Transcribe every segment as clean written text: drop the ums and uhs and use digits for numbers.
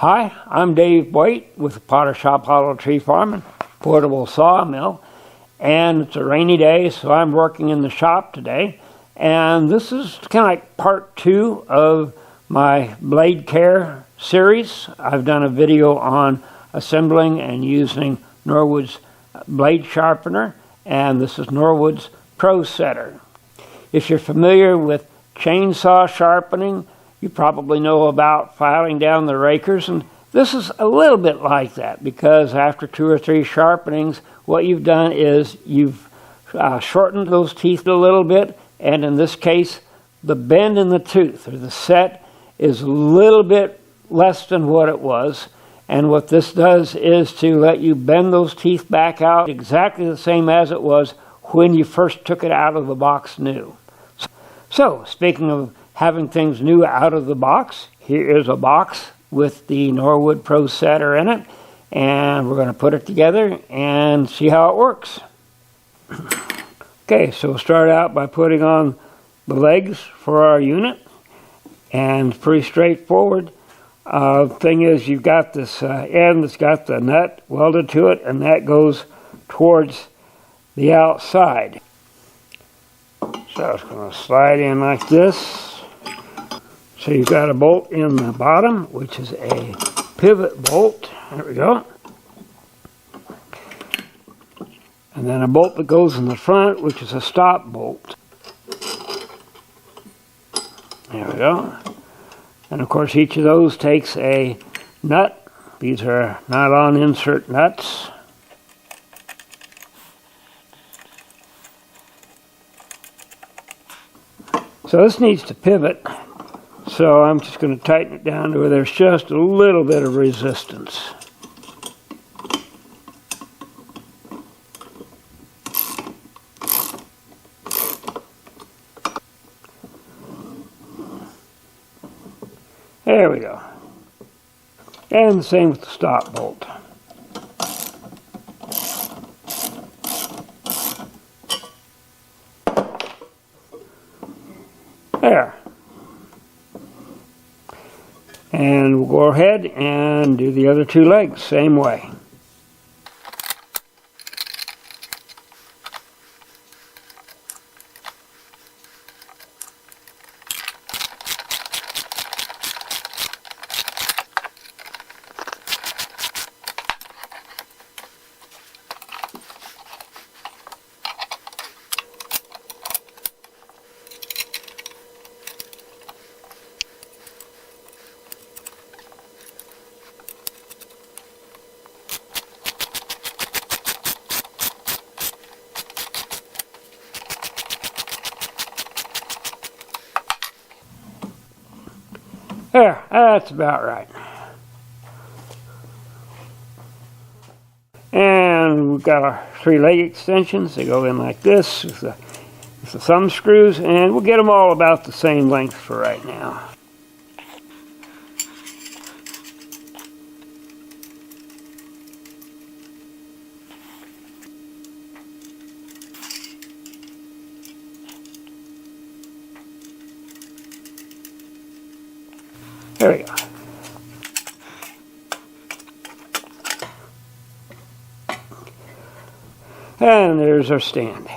Hi, I'm Dave Boyt with Potter Shop Hollow Tree Farming, portable sawmill, and it's a rainy day, so I'm working in the shop today. And this is kind of like part 2 of my blade care series. I've done a video on assembling and using Norwood's blade sharpener, and this is Norwood's ProSetter. If you're familiar with chainsaw sharpening, you probably know about filing down the rakers, and this is a little bit like that, because after 2 or 3 sharpenings, what you've done is you've shortened those teeth a little bit, and in this case, the bend in the tooth, or the set, is a little bit less than what it was. And what this does is to let you bend those teeth back out exactly the same as it was when you first took it out of the box new. So, speaking of having things new out of the box, here is a box with the Norwood ProSetter in it, and we're going to put it together and see how it works. Okay, so we'll start out by putting on the legs for our unit, and pretty straightforward. Thing is, you've got this end that's got the nut welded to it, and that goes towards the outside. So it's going to slide in like this. So you've got a bolt in the bottom, which is a pivot bolt. There we go. And then a bolt that goes in the front, which is a stop bolt. There we go. And of course, each of those takes a nut. These are nylon insert nuts. So this needs to pivot. So I'm just going to tighten it down to where there's just a little bit of resistance. There we go. And the same with the stop bolt. There. And we'll go ahead and do the other 2 legs same way. There, that's about right. And we've got our 3 leg extensions. They go in like this with the thumb screws, and we'll get them all about the same length for right now. There we go. And there's our stand.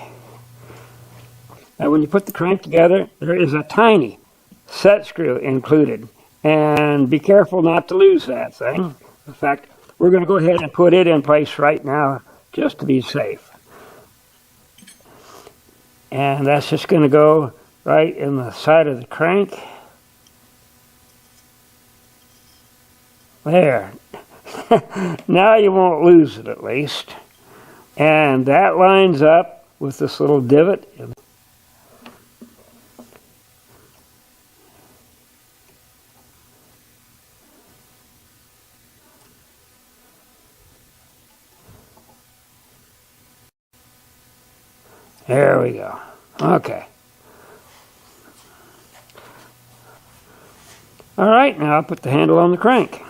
Now when you put the crank together, there is a tiny set screw included. And be careful not to lose that thing. In fact, we're going to go ahead and put it in place right now just to be safe. And that's just going to go right in the side of the crank. There. Now you won't lose it, at least. And that lines up with this little divot. There we go. Okay. All right, now I'll put the handle on the crank.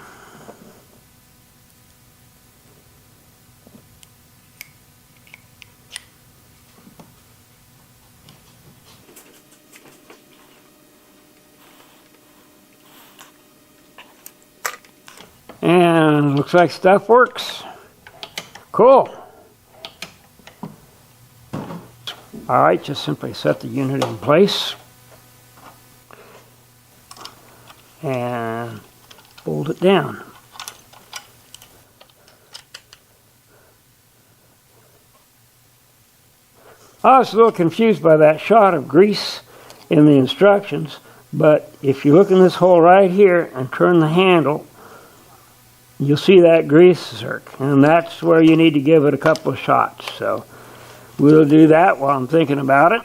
And looks like stuff works. Cool. Alright, just simply set the unit in place and fold it down. I was a little confused by that shot of grease in the instructions, but if you look in this hole right here and turn the handle, you'll see that grease zerk, and that's where you need to give it a couple of shots. So we'll do that while I'm thinking about it.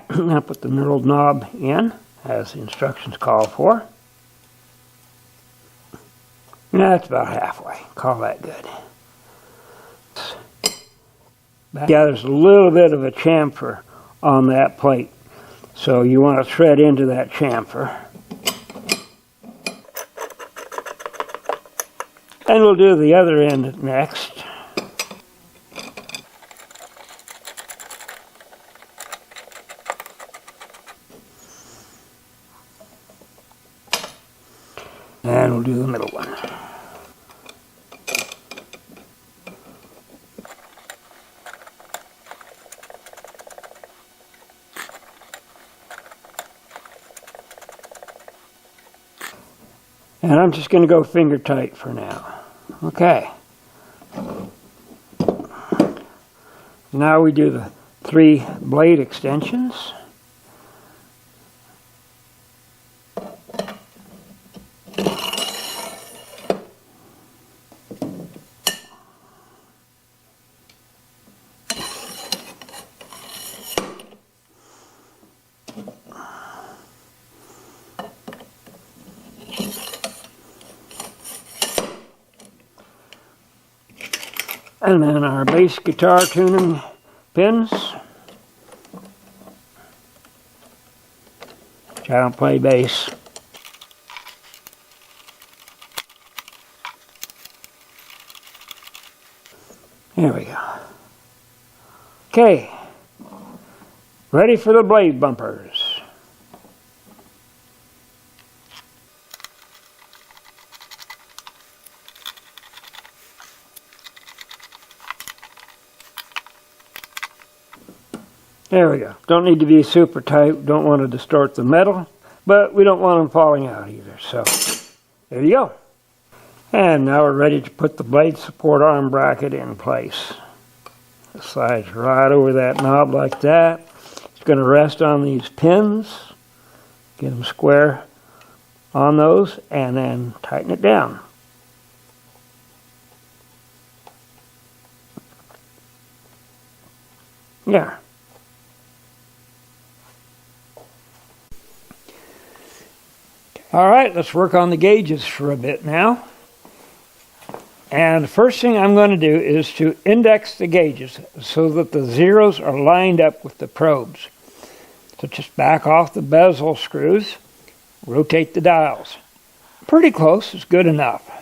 Now put the knurled knob in, as the instructions call for. And that's about halfway. Call that good. Yeah, there's a little bit of a chamfer on that plate, so you want to thread into that chamfer. And we'll do the other end next. And we'll do the middle one. And I'm just going to go finger tight for now. Okay. Now we do the 3 blade extensions. And then our bass guitar tuning pins, which I don't play bass. There we go. Okay, ready for the blade bumpers. There we go. Don't need to be super tight. Don't want to distort the metal, but we don't want them falling out either. So there you go. And now we're ready to put the blade support arm bracket in place. It slides right over that knob like that. It's going to rest on these pins. Get them square on those and then tighten it down. Yeah. All right, let's work on the gauges for a bit now. And the first thing I'm going to do is to index the gauges so that the zeros are lined up with the probes. So just back off the bezel screws, rotate the dials. Pretty close is good enough.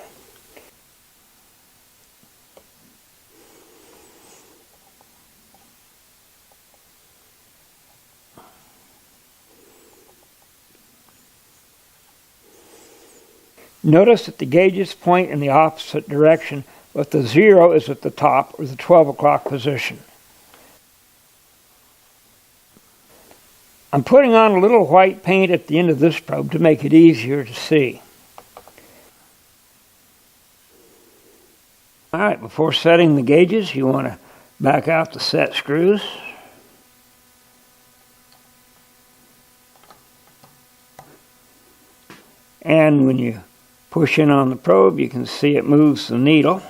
Notice that the gauges point in the opposite direction, but the 0 is at the top, or the 12 o'clock position. I'm putting on a little white paint at the end of this probe to make it easier to see. Alright, before setting the gauges, you want to back out the set screws. And when you push in on the probe, you can see it moves the needle,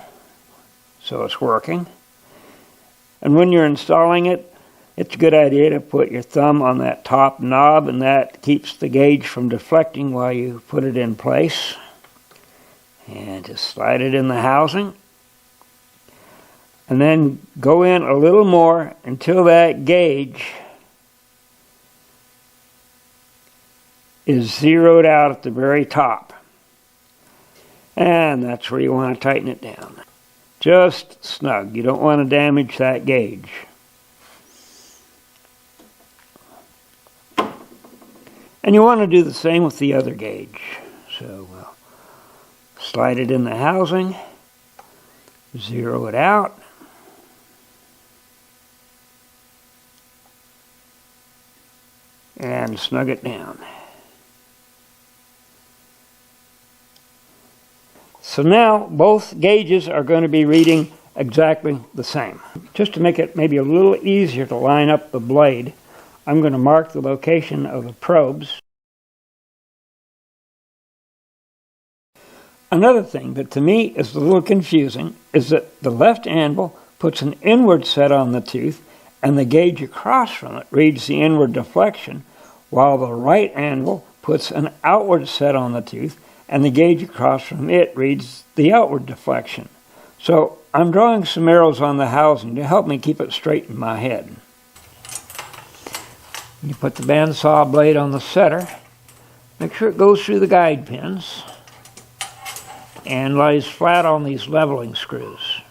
so it's working. And when you're installing it, it's a good idea to put your thumb on that top knob, and that keeps the gauge from deflecting while you put it in place. And just slide it in the housing. And then go in a little more until that gauge is zeroed out at the very top. And that's where you want to tighten it down. Just snug. You don't want to damage that gauge. And you want to do the same with the other gauge. So we'll slide it in the housing, zero it out, and snug it down. So now both gauges are going to be reading exactly the same. Just to make it maybe a little easier to line up the blade, I'm going to mark the location of the probes. Another thing that to me is a little confusing is that the left anvil puts an inward set on the tooth and the gauge across from it reads the inward deflection, while the right anvil puts an outward set on the tooth and the gauge across from it reads the outward deflection. So I'm drawing some arrows on the housing to help me keep it straight in my head. You put the bandsaw blade on the setter, make sure it goes through the guide pins and lies flat on these leveling screws.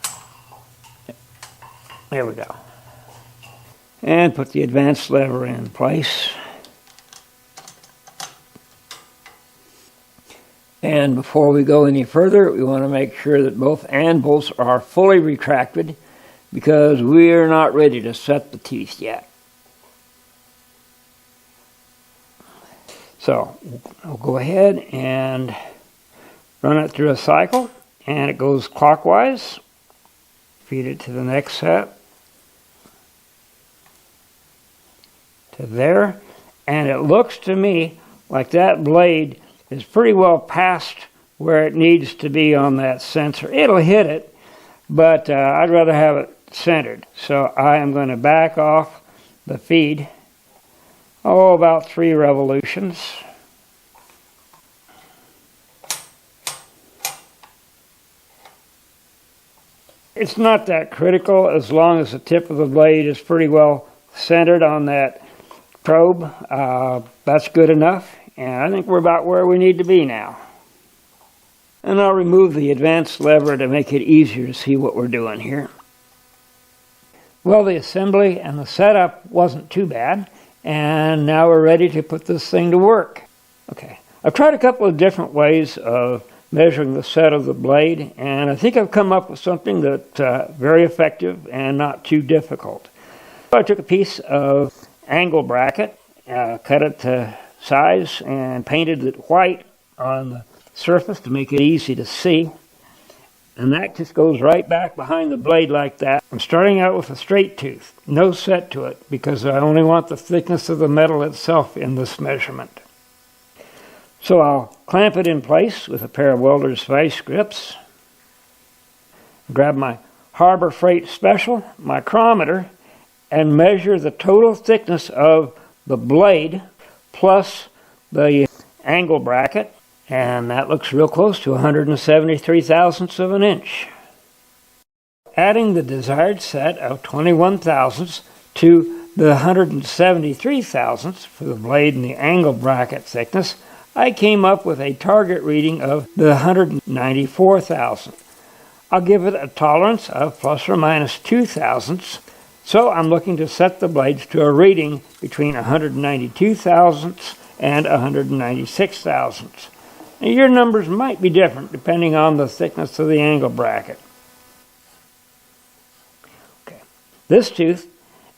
There we go. And put the advanced lever in place. And before we go any further, we want to make sure that both anvils are fully retracted because we're not ready to set the teeth yet. So we'll go ahead and run it through a cycle, and it goes clockwise. Feed it to the next set, to there, and it looks to me like that blade is pretty well past where it needs to be on that sensor. It'll hit it, but I'd rather have it centered. So I am going to back off the feed, about 3 revolutions. It's not that critical as long as the tip of the blade is pretty well centered on that probe. That's good enough, and I think we're about where we need to be now. And I'll remove the advanced lever to make it easier to see what we're doing here. Well, the assembly and the setup wasn't too bad, and now we're ready to put this thing to work. Okay, I've tried a couple of different ways of measuring the set of the blade, and I think I've come up with something that's very effective and not too difficult. So I took a piece of angle bracket, cut it to size, and painted it white on the surface to make it easy to see. And that just goes right back behind the blade like that. I'm starting out with a straight tooth, no set to it, because I only want the thickness of the metal itself in this measurement. So I'll clamp it in place with a pair of welder's vice grips. Grab my Harbor Freight Special micrometer and measure the total thickness of the blade plus the angle bracket. And that looks real close to 173 thousandths of an inch. Adding the desired set of 21 thousandths to the 173 thousandths for the blade and the angle bracket thickness, I came up with a target reading of the 194 thousandths. I'll give it a tolerance of plus or minus 2 thousandths, so I'm looking to set the blades to a reading between 192 thousandths and 196 thousandths. Now, your numbers might be different depending on the thickness of the angle bracket. Okay. This tooth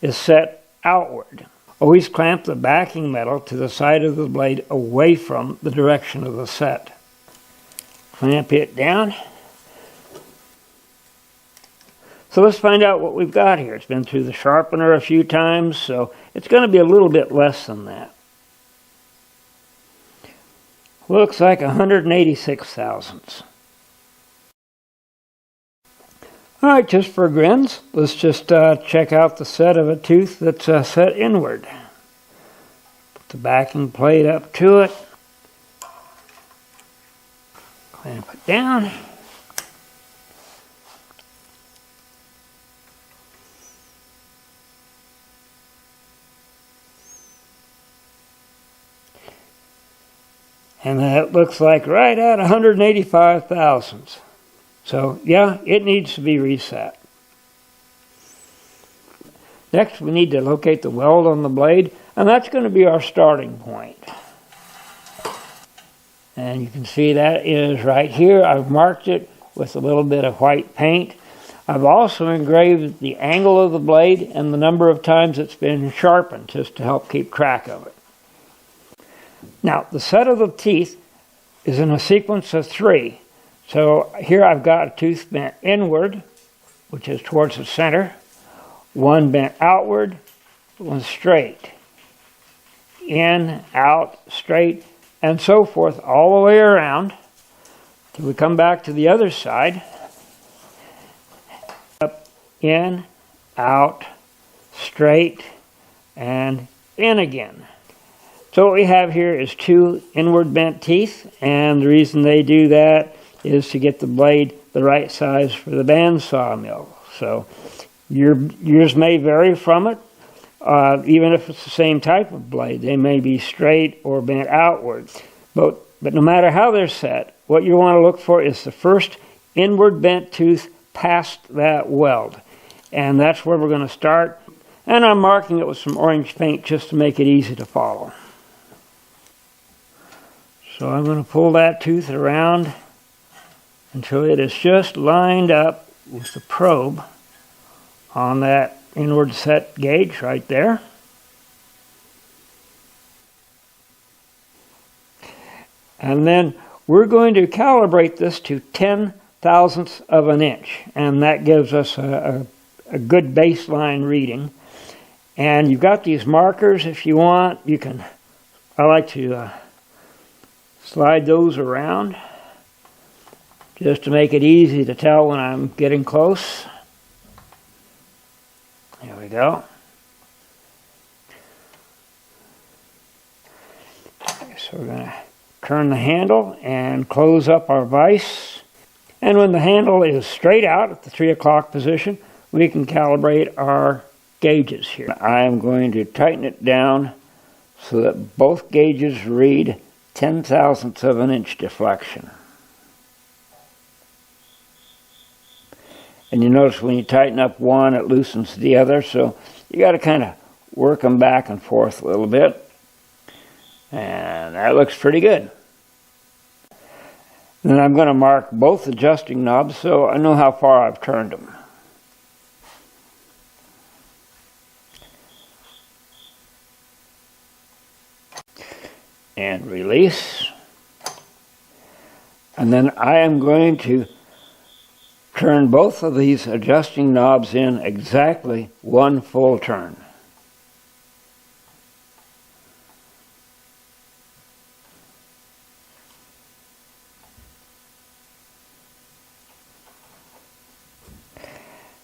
is set outward. Always clamp the backing metal to the side of the blade away from the direction of the set. Clamp it down. So let's find out what we've got here. It's been through the sharpener a few times, so it's going to be a little bit less than that. Looks like 186 thousandths. Alright, just for grins, let's just check out the set of a tooth that's set inward. Put the backing plate up to it. Clamp it down. And that looks like right at 185 thousandths. So yeah, it needs to be reset. Next, we need to locate the weld on the blade, and that's going to be our starting point. And you can see that is right here. I've marked it with a little bit of white paint. I've also engraved the angle of the blade and the number of times it's been sharpened, just to help keep track of it. Now, the set of the teeth is in a sequence of 3. So here I've got a tooth bent inward, which is towards the center, one bent outward, one straight, in, out, straight, and so forth all the way around till we come back to the other side. Up, in, out, straight, and in again. So what we have here is 2 inward bent teeth, and the reason they do that is to get the blade the right size for the bandsaw mill. So yours may vary from it, even if it's the same type of blade. They may be straight or bent outward. But no matter how they're set, what you want to look for is the first inward bent tooth past that weld. And that's where we're going to start. And I'm marking it with some orange paint just to make it easy to follow. So I'm going to pull that tooth around until it is just lined up with the probe on that inward set gauge right there. And then we're going to calibrate this to 10 thousandths of an inch, and that gives us a good baseline reading. And you've got these markers. If you want, you can, I like to slide those around just to make it easy to tell when I'm getting close. There we go. So we're going to turn the handle and close up our vise. And when the handle is straight out at the 3 o'clock position, we can calibrate our gauges here. I am going to tighten it down so that both gauges read 10 thousandths of an inch deflection. And you notice when you tighten up one, it loosens the other, so you got to kind of work them back and forth a little bit. And that looks pretty good. Then I'm going to mark both adjusting knobs so I know how far I've turned them. And release. And then I am going to turn both of these adjusting knobs in exactly 1 full turn.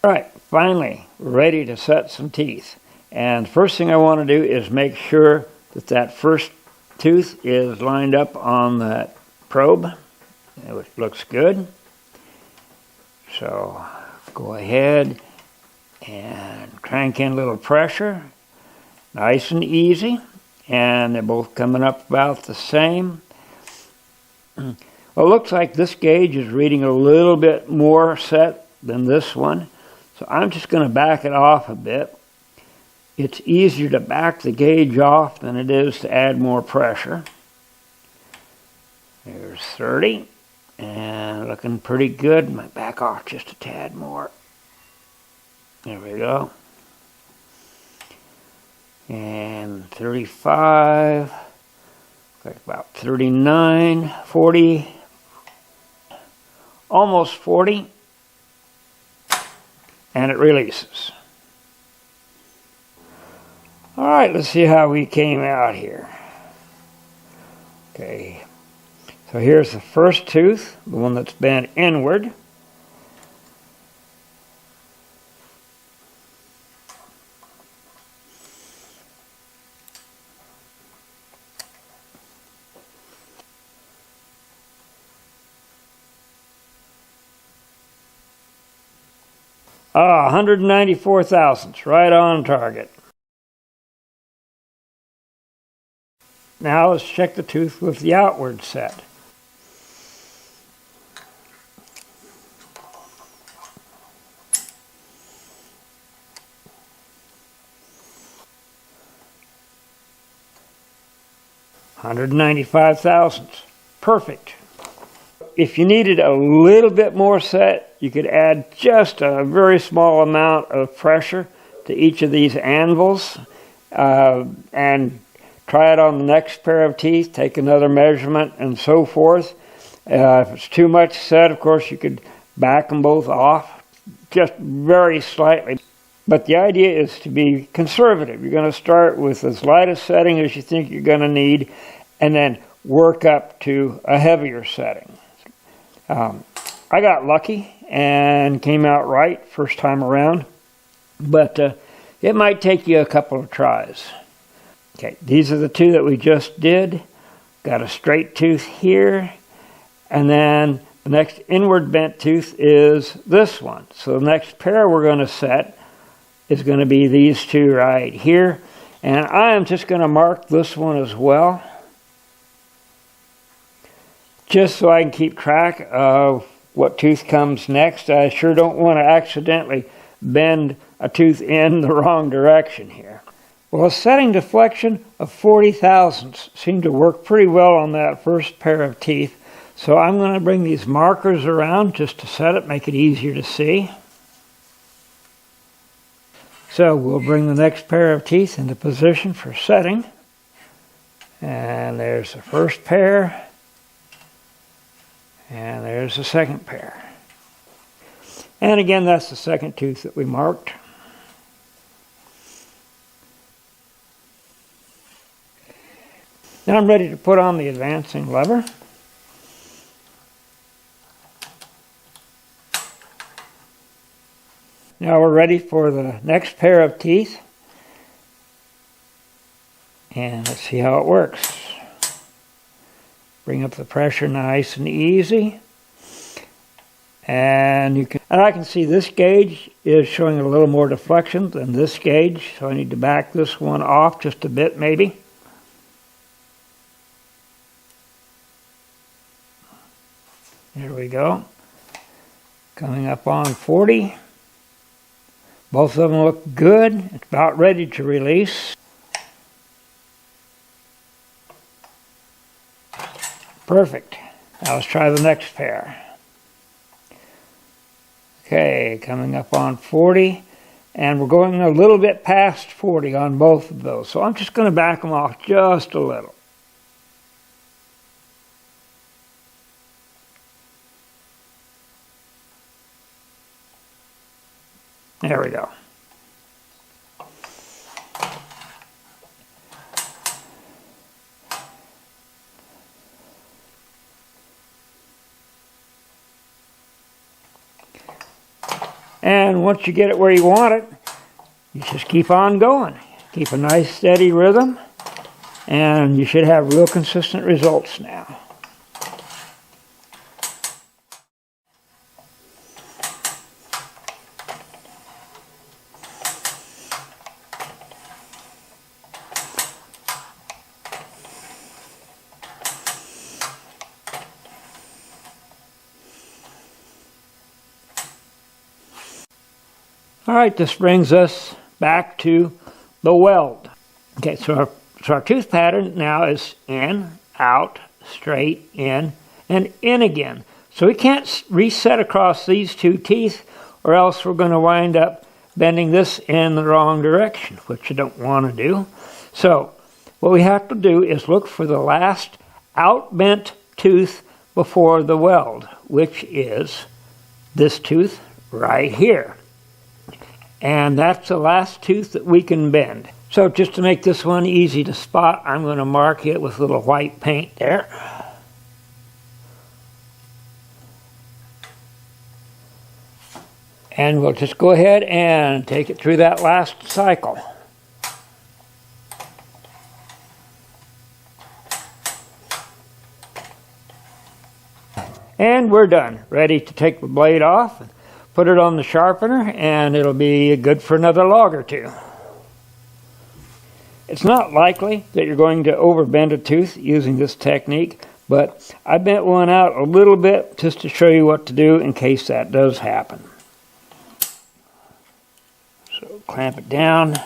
All right, finally, we're ready to set some teeth. And first thing I want to do is make sure that that first tooth is lined up on that probe, which looks good. So go ahead and crank in a little pressure, nice and easy, and they're both coming up about the same. Well, it looks like this gauge is reading a little bit more set than this one, so I'm just going to back it off a bit. It's easier to back the gauge off than it is to add more pressure. There's 30. And looking pretty good. Might back off just a tad more. There we go. And 35. Like about 39, 40. Almost 40. And it releases. All right, let's see how we came out here. Okay. So here's the first tooth, the one that's bent inward. Ah, 194 thousandths, right on target. Now let's check the tooth with the outward set. $195,000. Perfect. If you needed a little bit more set, you could add just a very small amount of pressure to each of these anvils and try it on the next pair of teeth, take another measurement and so forth. If it's too much set, of course, you could back them both off just very slightly. But the idea is to be conservative. You're going to start with as light a setting as you think you're going to need and then work up to a heavier setting. I got lucky and came out right first time around, but it might take you a couple of tries. Okay, these are the two that we just did. Got a straight tooth here, and then the next inward bent tooth is this one. So the next pair we're going to set is going to be these two right here, and I am just going to mark this one as well, just so I can keep track of what tooth comes next. I sure don't want to accidentally bend a tooth in the wrong direction here. Well, a setting deflection of 40 thousandths seemed to work pretty well on that first pair of teeth. So I'm going to bring these markers around just to set it, make it easier to see. So we'll bring the next pair of teeth into position for setting. And there's the first pair. And there's the second pair. And again, that's the second tooth that we marked. Now I'm ready to put on the advancing lever. Now we're ready for the next pair of teeth. And let's see how it works. Bring up the pressure nice and easy. And I can see this gauge is showing a little more deflection than this gauge, so I need to back this one off just a bit maybe. There we go. Coming up on 40. Both of them look good. It's about ready to release. Perfect. Now let's try the next pair. Okay, coming up on 40, and we're going a little bit past 40 on both of those. So I'm just going to back them off just a little. There we go. And once you get it where you want it, you just keep on going. Keep a nice steady rhythm, and you should have real consistent results now. All right, this brings us back to the weld. Okay, so our tooth pattern now is in, out, straight, in, and in again. So we can't reset across these two teeth, or else we're going to wind up bending this in the wrong direction, which you don't want to do. So what we have to do is look for the last out-bent tooth before the weld, which is this tooth right here. And that's the last tooth that we can bend. So just to make this one easy to spot, I'm going to mark it with a little white paint there. And we'll just go ahead and take it through that last cycle. And we're done. Ready to take the blade off. Put it on the sharpener, and it'll be good for another log or two. It's not likely that you're going to overbend a tooth using this technique, but I bent one out a little bit just to show you what to do in case that does happen. So clamp it down.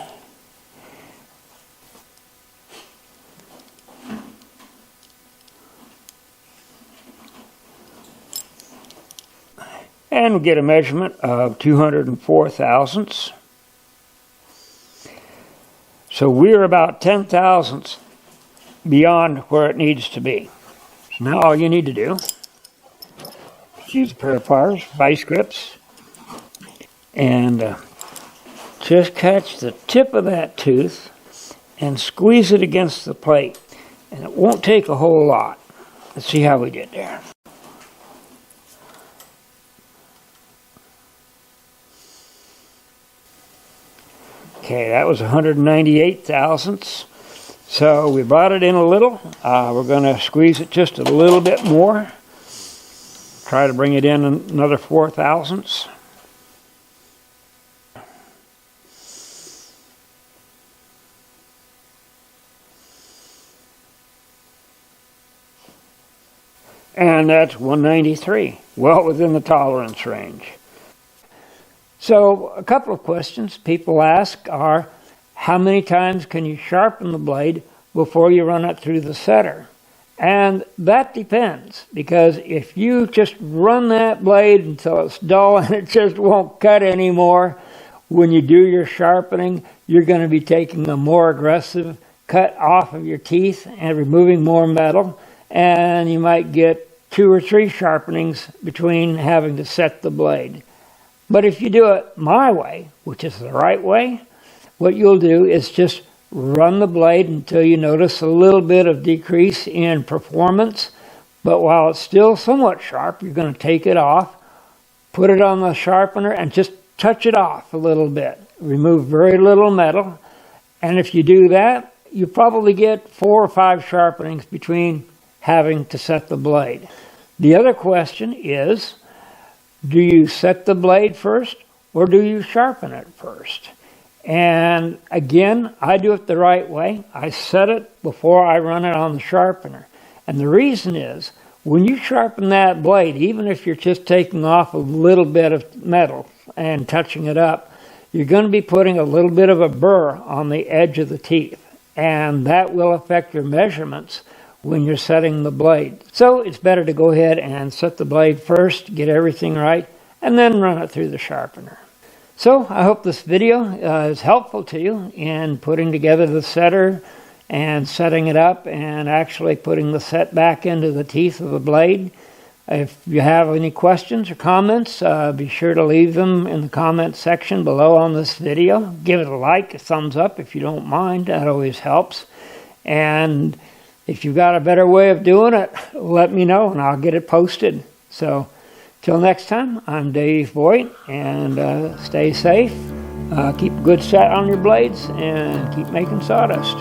And we get a measurement of 204 thousandths. So we're about 10 thousandths beyond where it needs to be. So now all you need to do is use a pair of pliers, vice grips, and just catch the tip of that tooth and squeeze it against the plate. And it won't take a whole lot. Let's see how we did there. Okay, that was 198 thousandths. So we brought it in a little. We're going to squeeze it just a little bit more. Try to bring it in another 4 thousandths. And that's 193, well within the tolerance range. So a couple of questions people ask are, how many times can you sharpen the blade before you run it through the setter? And that depends, because if you just run that blade until it's dull and it just won't cut anymore, when you do your sharpening, you're going to be taking a more aggressive cut off of your teeth and removing more metal, and you might get 2 or 3 sharpenings between having to set the blade. But if you do it my way, which is the right way, what you'll do is just run the blade until you notice a little bit of decrease in performance. But while it's still somewhat sharp, you're going to take it off, put it on the sharpener, and just touch it off a little bit. Remove very little metal. And if you do that, you probably get 4 or 5 sharpenings between having to set the blade. The other question is, do you set the blade first or do you sharpen it first? And again, I do it the right way. I set it before I run it on the sharpener. And the reason is, when you sharpen that blade, even if you're just taking off a little bit of metal and touching it up, you're going to be putting a little bit of a burr on the edge of the teeth. And that will affect your measurements when you're setting the blade. So it's better to go ahead and set the blade first, get everything right, and then run it through the sharpener. So I hope this video is helpful to you in putting together the setter and setting it up and actually putting the set back into the teeth of the blade. If you have any questions or comments, be sure to leave them in the comments section below on this video. Give it a like, a thumbs up if you don't mind. That always helps. And if you've got a better way of doing it, let me know and I'll get it posted. So, till next time, I'm Dave Boyt, and stay safe, keep a good set on your blades, and keep making sawdust.